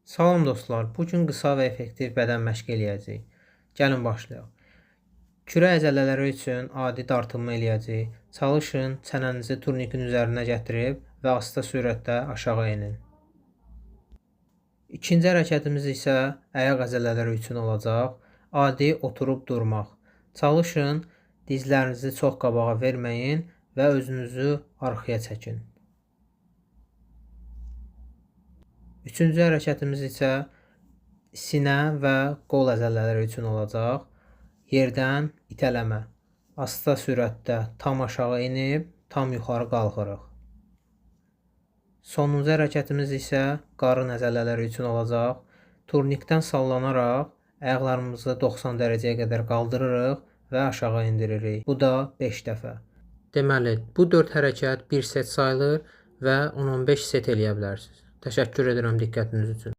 Salam dostlar, bugün qısa və effektiv bədən məşqi eləyəcəyik. Gəlin başlayaq. Kürə əzələləri üçün adi dartınma eləyəcəyik. Çalışın çənənizi turnikin üzərinə gətirib və asta sürətdə aşağı inin. İkinci hərəkətimiz isə ayaq əzələləri üçün olacaq. Adi oturub durmaq. Çalışın dizlərinizi çox qabağa verməyin və özünüzü arxaya çəkin. Üçüncü hərəkətimiz isə sinə və qol əzələləri üçün olacaq. Yerdən itələmə. Asta sürətdə tam aşağı enib, tam yuxarı qalxırıq. Sonuncu hərəkətimiz isə qarın əzələləri üçün olacaq. Turnikdən sallanaraq ayaqlarımızı 90 dərəcəyə qədər qaldırırıq və aşağı indiririk. Bu da 5 dəfə. Deməli, bu 4 hərəkət 1 set sayılır və 10-15 set eləyə bilərsiniz. Təşəkkür edirəm diqqətiniz üçün.